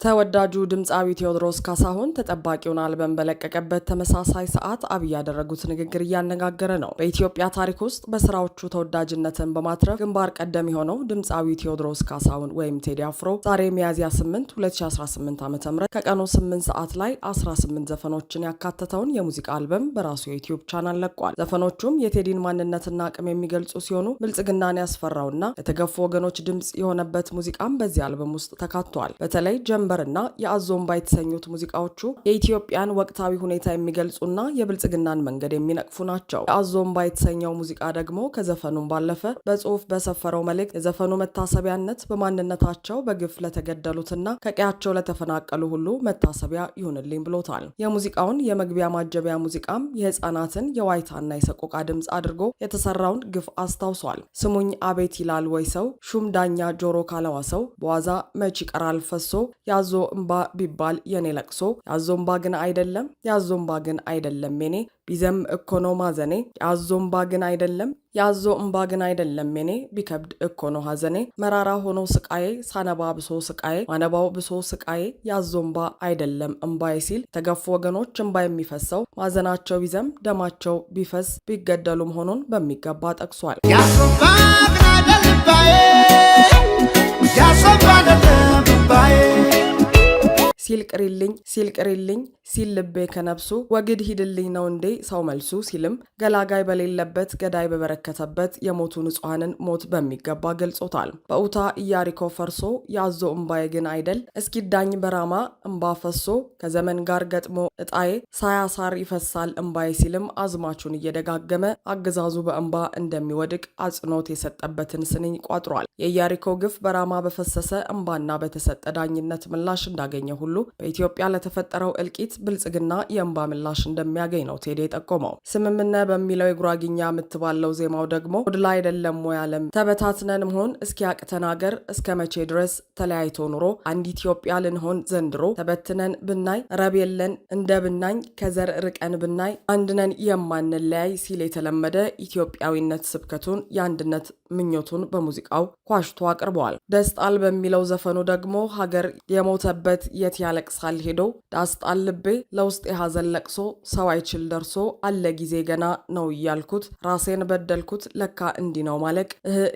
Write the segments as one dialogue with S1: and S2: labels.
S1: ተወዳጁ ድምፃዊ ቴዎድሮስ ካሳሁን ተጠባቂውን አልበም በለቀቀበት ተመሳሳይ ሰዓት አብይ ያደረጉት ንግግር እያነጋገረ ነው። በኢትዮጵያ ታሪክ ውስጥ በስራዎቹ ተወዳጅነትን በማትረፍ ግንባር ቀደም የሆነው ድምፃዊ ቴዎድሮስ ካሳሁን ወይም ቴዲ አፍሮ ዛሬ ሚያዝያ 8 2018 ዓ.ም ከቀኑ 8 ሰዓት ላይ 18 ዘፈኖችን ያካተተውን የሙዚቃ አልበም በራሱ የዩቲዩብ ቻናል ለቋል። ዘፈኖቹም የቴዲን ማንነትና አቅም የሚገልጹ ሲሆኑ ብልጽግናን ያስፈራውና የተገፉ ወገኖች ድምፅ የሆነበት ሙዚቃም በዚህ አልበም ውስጥ ተካቷል። በተለይ ጀንበርና የአዞምባ የተሰኙት ሙዚቃዎቹ የኢትዮጵያን ወቅታዊ ሁኔታ የሚገልጹና የብልጽግናን መንገድ የሚነቅፉ ናቸው። የአዞምባ የተሰኘው ሙዚቃ ደግሞ ከዘፈኑም ባለፈ በጽሁፍ በሰፈረው መልእክት የዘፈኑ መታሰቢያነት በማንነታቸው በግፍ ለተገደሉትና ከቀያቸው ለተፈናቀሉ ሁሉ መታሰቢያ ይሁንልኝ ብሎታል። የሙዚቃውን የመግቢያ ማጀቢያ ሙዚቃም የህፃናትን የዋይታና የሰቆቃ ድምፅ አድርጎ የተሰራውን ግፍ አስታውሷል። ስሙኝ አቤት ይላል ወይ ሰው ሹም ዳኛ ጆሮ ካለዋሰው በዋዛ መች ይቀራል ፈሶ ያዞ እምባ ቢባል የኔ ለቅሶ ያዞ እምባ ግን አይደለም ያዞ እምባ ግን አይደለም የኔ ቢዘም እኮ ነው ማዘኔ ያዞ እምባ ግን አይደለም ያዞ እምባ ግን አይደለም የኔ ቢከብድ እኮ ነው ሐዘኔ መራራ ሆኖ ስቃዬ ሳነባ ብሶ ስቃዬ ማነባው ብሶ ስቃዬ ያዞ እምባ አይደለም እምባዬ ሲል የተገፉ ወገኖች እምባ የሚፈሰው ማዘናቸው ቢዘም ደማቸው ቢፈስ ቢገደሉ መሆኑን በሚገባ ጠቅሷል። ያዞ እምባ ግን አይደለም እምባዬ ያዞ እምባ አይደለም እምባዬ ሲልቅሪልኝ ሲል ልቤ ከነብሱ ወግድ ሂድልኝ ነው እንዴ ሰው መልሱ ሲልም ገላጋይ በሌለበት ገዳይ በበረከተበት የሞቱ ንጹሐንን ሞት በሚገባ ገልጾታል። በኡታ ኢያሪኮ ፈርሶ ያዞ እምባዬ ግን አይደል እስኪዳኝ በራማ እምባ ፈሶ ከዘመን ጋር ገጥሞ እጣዬ ሳያሳር ይፈሳል እምባዬ ሲልም አዝማቹን እየደጋገመ አገዛዙ በእምባ እንደሚወድቅ አጽንኦት የሰጠበትን ስንኝ ቋጥሯል። የኢያሪኮ ግፍ በራማ በፈሰሰ እምባና በተሰጠ ዳኝነት ምላሽ እንዳገኘ ሁሉ በኢትዮጵያ ለተፈጠረው እልቂት ብልጽግና የእንባ ምላሽ እንደሚያገኝ ነው ቴዲ የጠቆመው። ስምምነ በሚለው የጉራጊኛ የምትባለው ዜማው ደግሞ ወድላ አይደለም ወይ ዓለም ተበታትነን መሆን እስኪያቅተን አገር እስከ መቼ ድረስ ተለያይቶ ኑሮ አንድ ኢትዮጵያ ልንሆን ዘንድሮ ተበትነን ብናይ ረብ የለን እንደ ብናኝ ከዘር ርቀን ብናይ አንድነን የማንለያይ ሲል የተለመደ ኢትዮጵያዊነት ስብከቱን የአንድነት ምኞቱን በሙዚቃው ኳሽቶ አቅርበዋል። ደስጣል በሚለው ዘፈኑ ደግሞ ሀገር የሞተበት የት ያለቅሳል ሄዶ ዳስጣል ልቤ ለውስጥ የሐዘን ለቅሶ ሰው አይችል ደርሶ አለ ጊዜ ገና ነው እያልኩት ራሴን በደልኩት ለካ እንዲህ ነው ማለቅ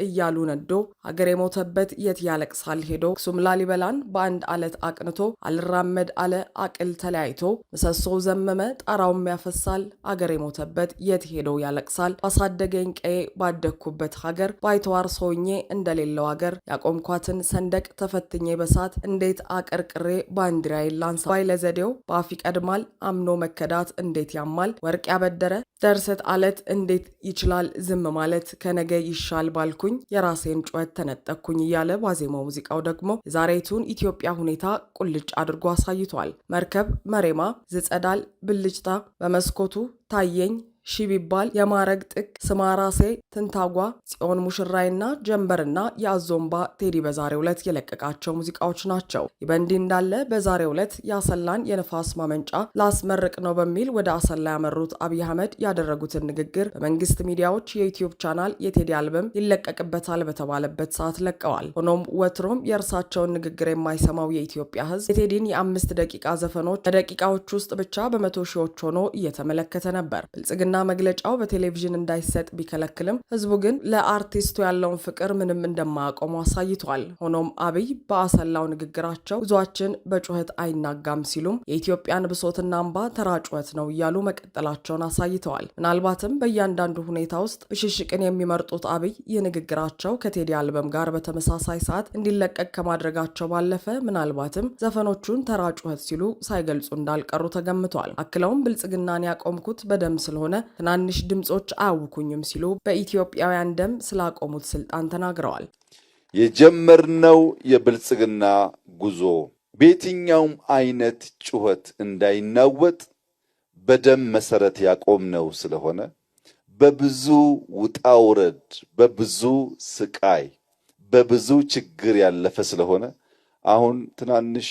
S1: እያሉ ነዶ ሀገር የሞተበት የት ያለቅሳል ሄዶ ክሱም ላሊበላን በአንድ አለት አቅንቶ አልራመድ አለ አቅል ተለያይቶ ምሰሶ ዘመመ ጣራውም ያፈሳል አገር የሞተበት የት ሄዶ ያለቅሳል ባሳደገኝ ቀዬ ባደግኩበት ሀገር ባይተዋር ሰውኜ እንደሌለው ሀገር ያቆምኳትን ሰንደቅ ተፈትኜ በሳት እንዴት አቀርቅሬ ባንዲራዬን ላንሳ ባይ ለዘዴው በአፍ ይቀድማል አምኖ መከዳት እንዴት ያማል ወርቅ ያበደረ ደርሰት አለት እንዴት ይችላል ዝም ማለት ከነገ ይሻል ባልኩኝ የራሴን ጩኸት ተነጠቅኩኝ እያለ ዋዜማው ሙዚቃው ደግሞ የዛሬቱን ኢትዮጵያ ሁኔታ ቁልጭ አድርጎ አሳይቷል። መርከብ መሬማ ዝጸዳል ብልጭታ በመስኮቱ ታየኝ ሺ ቢባል የማረግ ጥቅ ስማራሴ ትንታጓ ጽዮን ሙሽራይና ጀንበርና የአዞምባ ቴዲ በዛሬው ዕለት የለቀቃቸው ሙዚቃዎች ናቸው። ይህ በእንዲህ እንዳለ በዛሬው ዕለት የአሰላን የንፋስ ማመንጫ ላስመርቅ ነው በሚል ወደ አሰላ ያመሩት አብይ አህመድ ያደረጉትን ንግግር በመንግስት ሚዲያዎች የዩቲዩብ ቻናል የቴዲ አልበም ይለቀቅበታል በተባለበት ሰዓት ለቀዋል። ሆኖም ወትሮም የእርሳቸውን ንግግር የማይሰማው የኢትዮጵያ ሕዝብ የቴዲን የ5 ደቂቃ ዘፈኖች በደቂቃዎች ውስጥ ብቻ በመቶ ሺዎች ሆኖ እየተመለከተ ነበር። ብልጽግና መግለጫው በቴሌቪዥን እንዳይሰጥ ቢከለክልም ህዝቡ ግን ለአርቲስቱ ያለውን ፍቅር ምንም እንደማያቆሙ አሳይቷል። ሆኖም አብይ በአሰላው ንግግራቸው ብዙዎችን በጩኸት አይናጋም ሲሉም የኢትዮጵያን ብሶትና እንባ ተራ ጩኸት ነው እያሉ መቀጠላቸውን አሳይተዋል። ምናልባትም በእያንዳንዱ ሁኔታ ውስጥ ብሽሽቅን የሚመርጡት አብይ ይህ ንግግራቸው ከቴዲ አልበም ጋር በተመሳሳይ ሰዓት እንዲለቀቅ ከማድረጋቸው ባለፈ ምናልባትም ዘፈኖቹን ተራ ጩኸት ሲሉ ሳይገልጹ እንዳልቀሩ ተገምቷል። አክለውም ብልጽግናን ያቆምኩት በደም ስለሆነ ትናንሽ ድምጾች አያውኩኝም ሲሉ በኢትዮጵያውያን ደም ስላቆሙት ስልጣን ተናግረዋል።
S2: የጀመርነው የብልጽግና ጉዞ በየትኛውም አይነት ጩኸት እንዳይናወጥ በደም መሰረት ያቆምነው ስለሆነ በብዙ ውጣውረድ በብዙ ስቃይ በብዙ ችግር ያለፈ ስለሆነ አሁን ትናንሽ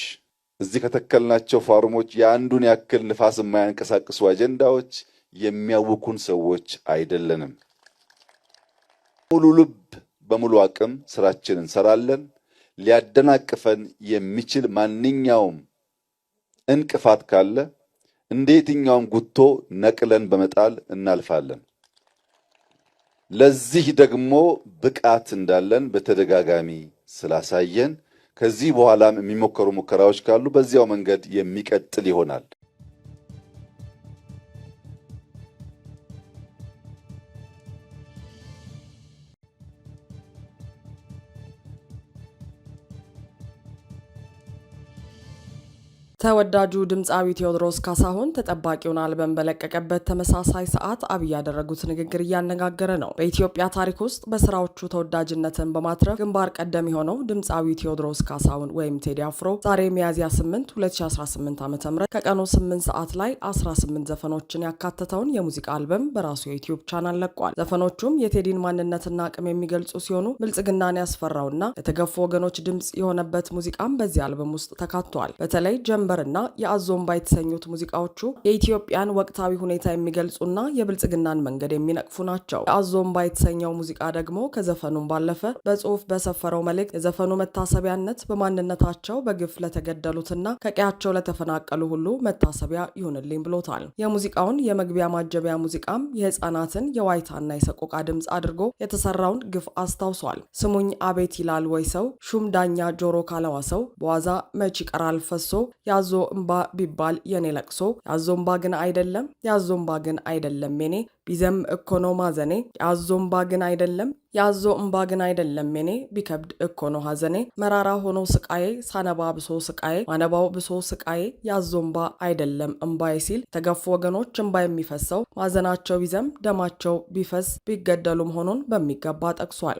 S2: እዚህ ከተከልናቸው ፋርሞች የአንዱን ያክል ንፋስ የማያንቀሳቅሱ አጀንዳዎች የሚያውኩን ሰዎች አይደለንም። ሙሉ ልብ በሙሉ አቅም ስራችንን እንሰራለን። ሊያደናቅፈን የሚችል ማንኛውም እንቅፋት ካለ እንደ የትኛውም ጉቶ ነቅለን በመጣል እናልፋለን። ለዚህ ደግሞ ብቃት እንዳለን በተደጋጋሚ ስላሳየን ከዚህ በኋላም የሚሞከሩ ሙከራዎች ካሉ በዚያው መንገድ የሚቀጥል ይሆናል።
S1: ተወዳጁ ድምፃዊ ቴዎድሮስ ካሳሁን ተጠባቂውን አልበም በለቀቀበት ተመሳሳይ ሰዓት አብይ ያደረጉት ንግግር እያነጋገረ ነው። በኢትዮጵያ ታሪክ ውስጥ በስራዎቹ ተወዳጅነትን በማትረፍ ግንባር ቀደም የሆነው ድምፃዊ ቴዎድሮስ ካሳሁን ወይም ቴዲ አፍሮ ዛሬ ሚያዝያ 8 2018 ዓ.ም ከቀኑ 8 ሰዓት ላይ 18 ዘፈኖችን ያካተተውን የሙዚቃ አልበም በራሱ የዩቲዩብ ቻናል ለቋል። ዘፈኖቹም የቴዲን ማንነትና አቅም የሚገልጹ ሲሆኑ ብልጽግናን ያስፈራውና ለተገፉ ወገኖች ድምፅ የሆነበት ሙዚቃም በዚህ አልበም ውስጥ ተካቷል። በተለይ ጀንበርና የአዞምባ የተሰኙት ሙዚቃዎቹ የኢትዮጵያን ወቅታዊ ሁኔታ የሚገልጹና የብልጽግናን መንገድ የሚነቅፉ ናቸው። የአዞምባ የተሰኘው ሙዚቃ ደግሞ ከዘፈኑም ባለፈ በጽሁፍ በሰፈረው መልእክት የዘፈኑ መታሰቢያነት በማንነታቸው በግፍ ለተገደሉትና ከቀያቸው ለተፈናቀሉ ሁሉ መታሰቢያ ይሁንልኝ ብሎታል። የሙዚቃውን የመግቢያ ማጀቢያ ሙዚቃም የህፃናትን የዋይታና የሰቆቃ ድምፅ አድርጎ የተሰራውን ግፍ አስታውሷል። ስሙኝ አቤት ይላል ወይ ሰው ሹም ዳኛ ጆሮ ካለዋሰው በዋዛ መች ይቀራል ፈሶ ያዞ እምባ ቢባል የኔ ለቅሶ ያዞ እምባ ግን አይደለም ያዞ እምባ ግን አይደለም የኔ ቢዘም እኮ ነው ማዘኔ ያዞ እምባ ግን አይደለም ያዞ እምባ ግን አይደለም የኔ ቢከብድ እኮ ነው ሐዘኔ መራራ ሆኖ ስቃዬ ሳነባ ብሶ ስቃዬ ማነባው ብሶ ስቃዬ ያዞ እምባ አይደለም እምባዬ ሲል የተገፉ ወገኖች እምባ የሚፈሰው ማዘናቸው ቢዘም ደማቸው ቢፈስ ቢገደሉ መሆኑን በሚገባ ጠቅሷል።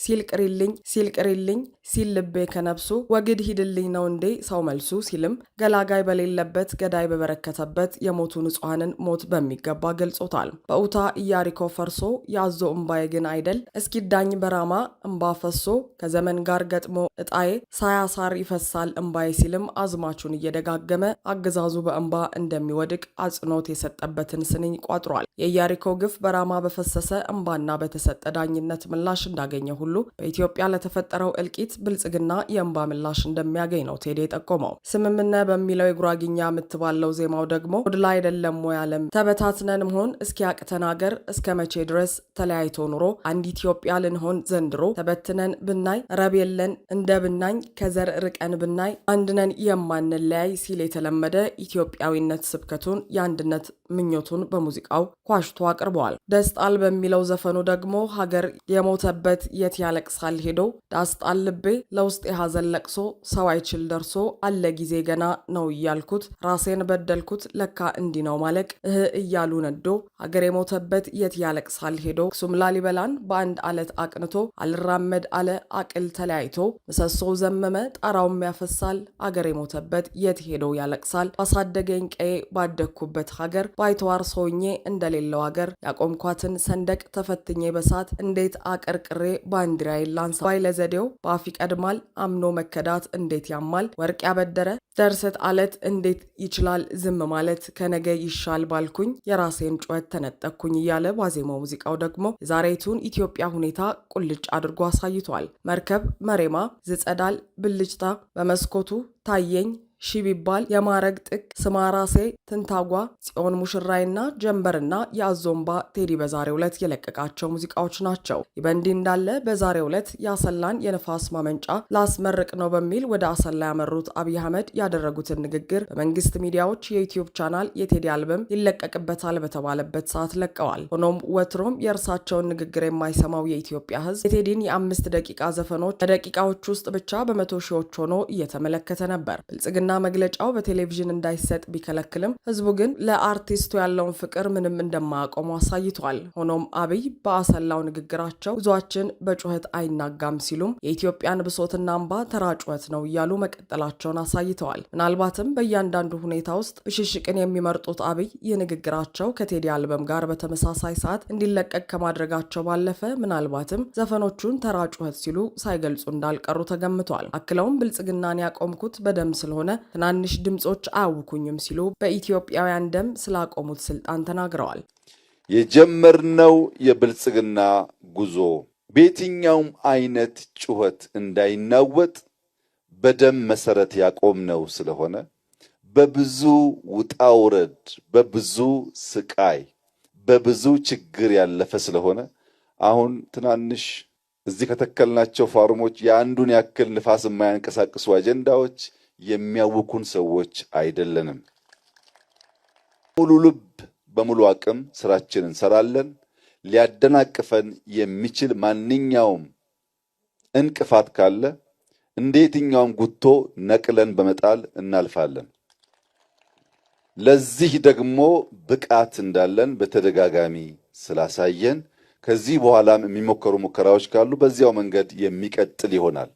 S1: ሲል ቅሪልኝ ሲል ልቤ ከነብሱ ወግድ ሂድልኝ ነው እንዴ ሰው መልሱ ሲልም ገላጋይ በሌለበት ገዳይ በበረከተበት የሞቱ ንጹሐንን ሞት በሚገባ ገልጾታል። በኡታ ኢያሪኮ ፈርሶ ያዞ እምባዬ ግን አይደል እስኪዳኝ በራማ እምባ ፈሶ ከዘመን ጋር ገጥሞ እጣዬ ሳያሳር ይፈሳል እምባዬ ሲልም አዝማቹን እየደጋገመ አገዛዙ በእምባ እንደሚወድቅ አጽንኦት የሰጠበትን ስንኝ ቋጥሯል። የኢያሪኮ ግፍ በራማ በፈሰሰ እምባና በተሰጠ ዳኝነት ምላሽ እንዳገኘ ሁሉ በኢትዮጵያ ለተፈጠረው እልቂት ብልጽግና የእንባ ምላሽ እንደሚያገኝ ነው ቴዲ የጠቆመው። ስምምነ በሚለው የጉራጊኛ የምትባለው ዜማው ደግሞ ወድላ አይደለም ወይ ዓለም ተበታትነን መሆን እስኪያቅተን ሀገር እስከ መቼ ድረስ ተለያይቶ ኑሮ አንድ ኢትዮጵያ ልንሆን ዘንድሮ ተበትነን ብናይ ረብ የለን እንደ ብናኝ ከዘር ርቀን ብናይ አንድነን የማንለያይ ሲል የተለመደ ኢትዮጵያዊነት ስብከቱን የአንድነት ምኞቱን በሙዚቃው ኳሽቶ አቅርበዋል። ደስጣል በሚለው ዘፈኑ ደግሞ ሀገር የሞተበት የት ያለቅሳል ሄዶ ዳስጣል ልቤ ለውስጥ የሐዘን ለቅሶ ሰው አይችል ደርሶ አለ ጊዜ ገና ነው እያልኩት ራሴን በደልኩት ለካ እንዲህ ነው ማለቅ እያሉ ነዶ ሀገር የሞተበት የት ያለቅሳል ሄዶ ክሱም ላሊበላን በአንድ አለት አቅንቶ አልራመድ አለ አቅል ተለያይቶ ምሰሶው ዘመመ ጣራውም ያፈሳል አገር የሞተበት የት ሄዶ ያለቅሳል ባሳደገኝ ቀዬ ባደግኩበት ሀገር ባይተዋር ሰውኜ እንደሌለው ሀገር ያቆምኳትን ሰንደቅ ተፈትኜ በሳት እንዴት አቀርቅሬ ባንዲራዬን ላንሳ ባይለዘዴው በአፍ ይቀድማል አምኖ መከዳት እንዴት ያማል ወርቅ ያበደረ ደርሰት አለት እንዴት ይችላል ዝም ማለት ከነገ ይሻል ባልኩኝ የራሴን ጩኸት ተነጠቅኩኝ እያለ ዋዜማው ሙዚቃው ደግሞ የዛሬቱን ኢትዮጵያ ሁኔታ ቁልጭ አድርጎ አሳይቷል። መርከብ መሬማ ዝጸዳል ብልጭታ በመስኮቱ ታየኝ ሺ ቢባል የማረግ ጥቅ ስማራሴ ትንታጓ ጽዮን ሙሽራይና ጀንበርና የአዞምባ ቴዲ በዛሬው ዕለት የለቀቃቸው ሙዚቃዎች ናቸው። ይህ በእንዲህ እንዳለ በዛሬው ዕለት የአሰላን የንፋስ ማመንጫ ላስመርቅ ነው በሚል ወደ አሰላ ያመሩት አብይ አህመድ ያደረጉትን ንግግር በመንግስት ሚዲያዎች የዩቲዩብ ቻናል የቴዲ አልበም ይለቀቅበታል በተባለበት ሰዓት ለቀዋል። ሆኖም ወትሮም የእርሳቸውን ንግግር የማይሰማው የኢትዮጵያ ሕዝብ የቴዲን የ5 ደቂቃ ዘፈኖች በደቂቃዎች ውስጥ ብቻ በመቶ ሺዎች ሆኖ እየተመለከተ ነበር። ብልጽግና መግለጫው በቴሌቪዥን እንዳይሰጥ ቢከለክልም ህዝቡ ግን ለአርቲስቱ ያለውን ፍቅር ምንም እንደማያቆሙ አሳይቷል። ሆኖም አብይ በአሰላው ንግግራቸው ጉዟችን በጩኸት አይናጋም ሲሉም የኢትዮጵያን ብሶትና እንባ ተራ ጩኸት ነው እያሉ መቀጠላቸውን አሳይተዋል። ምናልባትም በእያንዳንዱ ሁኔታ ውስጥ ብሽሽቅን የሚመርጡት አብይ ይህ ንግግራቸው ከቴዲ አልበም ጋር በተመሳሳይ ሰዓት እንዲለቀቅ ከማድረጋቸው ባለፈ ምናልባትም ዘፈኖቹን ተራ ጩኸት ሲሉ ሳይገልጹ እንዳልቀሩ ተገምቷል። አክለውም ብልጽግናን ያቆምኩት በደም ስለሆነ ትናንሽ ድምጾች አያውኩኝም ሲሉ በኢትዮጵያውያን ደም ስላቆሙት ስልጣን ተናግረዋል።
S2: የጀመርነው የብልጽግና ጉዞ በየትኛውም አይነት ጩኸት እንዳይናወጥ በደም መሰረት ያቆምነው ስለሆነ በብዙ ውጣ ውረድ፣ በብዙ ስቃይ፣ በብዙ ችግር ያለፈ ስለሆነ አሁን ትናንሽ እዚህ ከተከልናቸው ፋርሞች የአንዱን ያክል ንፋስ የማያንቀሳቅሱ አጀንዳዎች የሚያውኩን ሰዎች አይደለንም። ሙሉ ልብ በሙሉ አቅም ስራችንን እንሰራለን። ሊያደናቅፈን የሚችል ማንኛውም እንቅፋት ካለ እንደ የትኛውም ጉቶ ነቅለን በመጣል እናልፋለን። ለዚህ ደግሞ ብቃት እንዳለን በተደጋጋሚ ስላሳየን ከዚህ በኋላም የሚሞከሩ ሙከራዎች ካሉ በዚያው መንገድ የሚቀጥል ይሆናል።